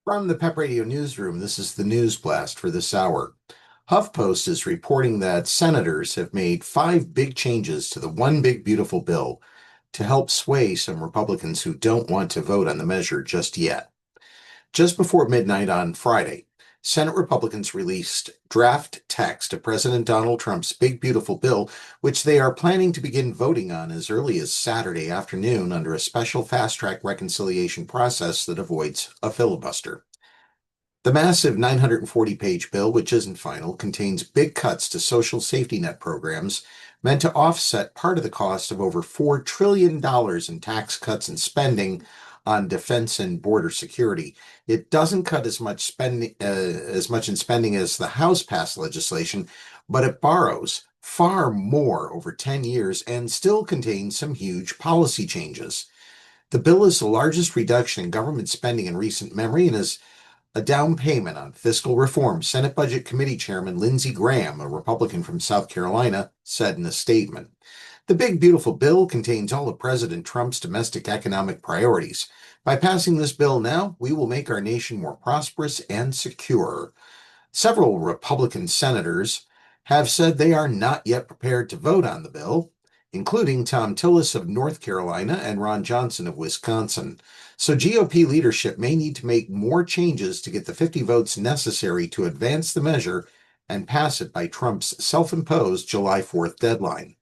From the PEP Radio Newsroom, this is the News Blast for this hour. HuffPost is reporting that senators have made five big changes to the One Big Beautiful Bill to help sway some Republicans who don't want to vote on the measure just yet. Just before midnight on Friday, Senate Republicans released draft text of President Donald Trump's Big Beautiful Bill, which they are planning to begin voting on as early as Saturday afternoon under a special fast-track reconciliation process that avoids a filibuster. The massive 940-page bill, which isn't final, contains big cuts to social safety net programs meant to offset part of the cost of over $4 trillion in tax cuts and spending on defense and border security. It doesn't cut as much in spending as the House passed legislation, but it borrows far more over 10 years and still contains some huge policy changes. The bill is the largest reduction in government spending in recent memory and is a down payment on fiscal reform, Senate Budget Committee Chairman Lindsey Graham, a Republican from South Carolina, said in a statement. The Big Beautiful Bill contains all of President Trump's domestic economic priorities. By passing this bill now, we will make our nation more prosperous and secure. Several Republican senators have said they are not yet prepared to vote on the bill, including Tom Tillis of North Carolina and Ron Johnson of Wisconsin. So GOP leadership may need to make more changes to get the 50 votes necessary to advance the measure and pass it by Trump's self-imposed July 4th deadline.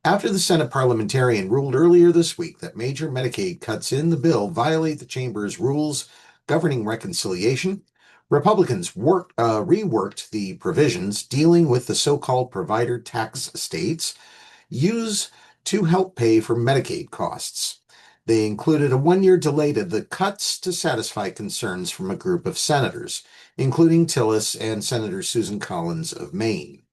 After the Senate parliamentarian ruled earlier this week that major Medicaid cuts in the bill violate the chamber's rules governing reconciliation, Republicans reworked the provisions dealing with the so-called provider tax states used to help pay for Medicaid costs. They included a one-year delay to the cuts to satisfy concerns from a group of senators, including Tillis and Senator Susan Collins of Maine.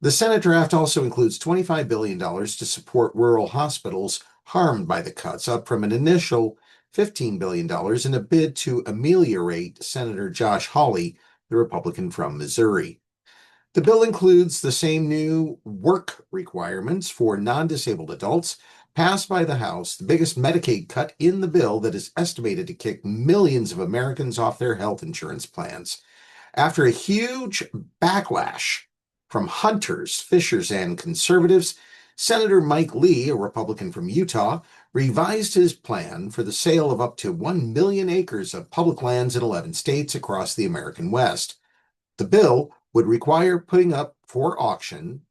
The Senate draft also includes $25 billion to support rural hospitals harmed by the cuts, up from an initial $15 billion in a bid to ameliorate Senator Josh Hawley, the Republican from Missouri. The bill includes the same new work requirements for non-disabled adults passed by the House, the biggest Medicaid cut in the bill that is estimated to kick millions of Americans off their health insurance plans. After a huge backlash from hunters, fishers, and conservatives, Senator Mike Lee, a Republican from Utah, revised his plan for the sale of up to 1 million acres of public lands in 11 states across the American West. The bill would require putting up for auction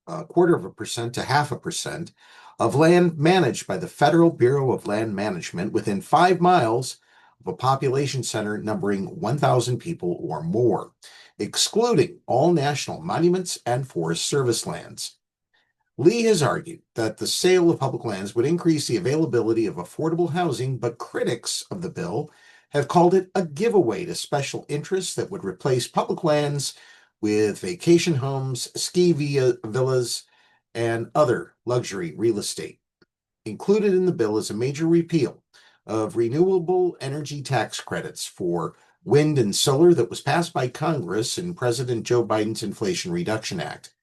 0.25% to 0.5% of land managed by the Federal Bureau of Land Management within 5 miles of a population center numbering 1,000 people or more, excluding all national monuments and Forest Service lands. Lee has argued that the sale of public lands would increase the availability of affordable housing, but critics of the bill have called it a giveaway to special interests that would replace public lands with vacation homes, ski villas, and other luxury real estate. Included in the bill is a major repeal of renewable energy tax credits for wind and solar that was passed by Congress in President Joe Biden's Inflation Reduction Act.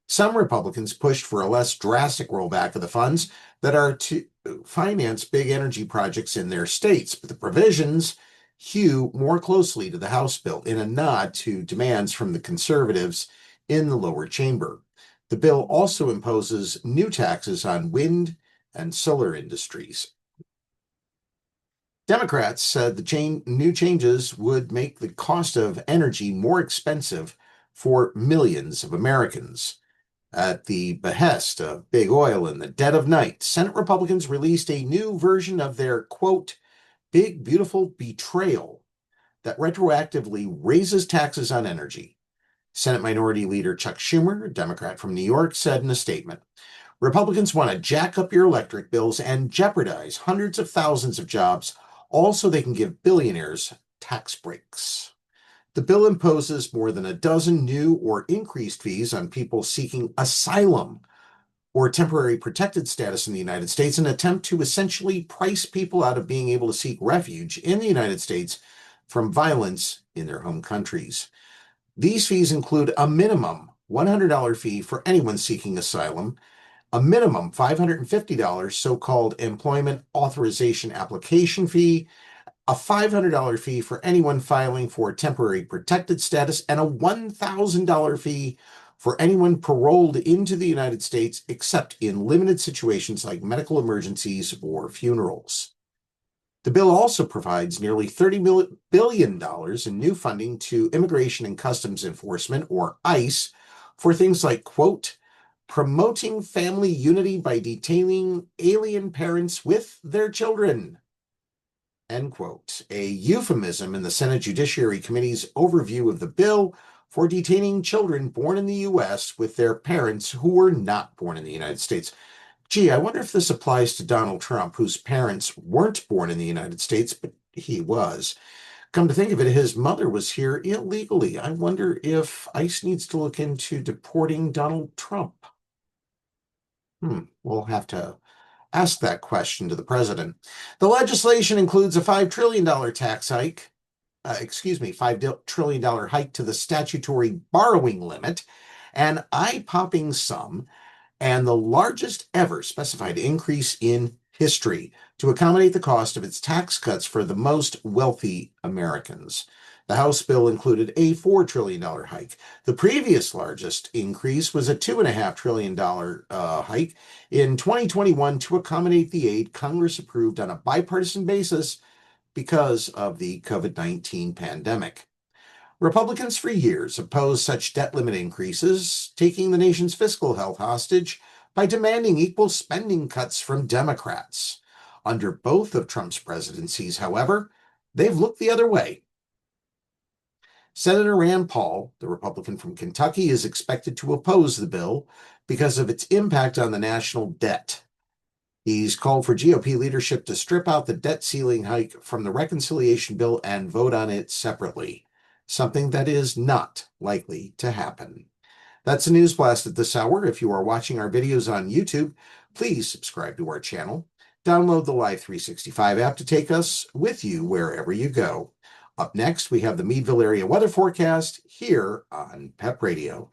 Some Republicans pushed for a less drastic rollback of the funds that are to finance big energy projects in their states, but the provisions hew more closely to the House bill in a nod to demands from the conservatives in the lower chamber. The bill also imposes new taxes on wind and solar industries. Democrats said the new changes would make the cost of energy more expensive for millions of Americans. At the behest of big oil in the dead of night, Senate Republicans released a new version of their, quote, Big Beautiful Betrayal that retroactively raises taxes on energy. Senate Minority Leader Chuck Schumer, a Democrat from New York, said in a statement, Republicans want to jack up your electric bills and jeopardize hundreds of thousands of jobs, all so they can give billionaires tax breaks. The bill imposes more than a dozen new or increased fees on people seeking asylum or temporary protected status in the United States, an attempt to essentially price people out of being able to seek refuge in the United States from violence in their home countries. These fees include a minimum $100 fee for anyone seeking asylum, a minimum $550 so-called employment authorization application fee, a $500 fee for anyone filing for temporary protected status, and a $1,000 fee for anyone paroled into the United States, except in limited situations like medical emergencies or funerals. The bill also provides nearly $30 billion in new funding to Immigration and Customs Enforcement, or ICE, for things like, quote, promoting family unity by detaining alien parents with their children, end quote, a euphemism in the Senate Judiciary Committee's overview of the bill for detaining children born in the U.S. with their parents who were not born in the United States. Gee, I wonder if this applies to Donald Trump, whose parents weren't born in the United States, but he was. Come to think of it, his mother was here illegally. I wonder if ICE needs to look into deporting Donald Trump. We'll have to ask that question to the president. The legislation includes a $5 trillion tax hike, $5 trillion hike to the statutory borrowing limit, an eye-popping sum, and the largest ever specified increase in history to accommodate the cost of its tax cuts for the most wealthy Americans. The House bill included a $4 trillion hike. The previous largest increase was a $2.5 trillion hike in 2021 to accommodate the aid Congress approved on a bipartisan basis because of the COVID-19 pandemic. Republicans for years opposed such debt limit increases, taking the nation's fiscal health hostage by demanding equal spending cuts from Democrats. Under both of Trump's presidencies, however, they've looked the other way. Senator Rand Paul, the Republican from Kentucky, is expected to oppose the bill because of its impact on the national debt. He's called for GOP leadership to strip out the debt ceiling hike from the reconciliation bill and vote on it separately, something that is not likely to happen. That's a News Blast at this hour. If you are watching our videos on YouTube, please subscribe to our channel. Download the Live 365 app to take us with you wherever you go. Up next, we have the Meadville area weather forecast here on PEP Radio.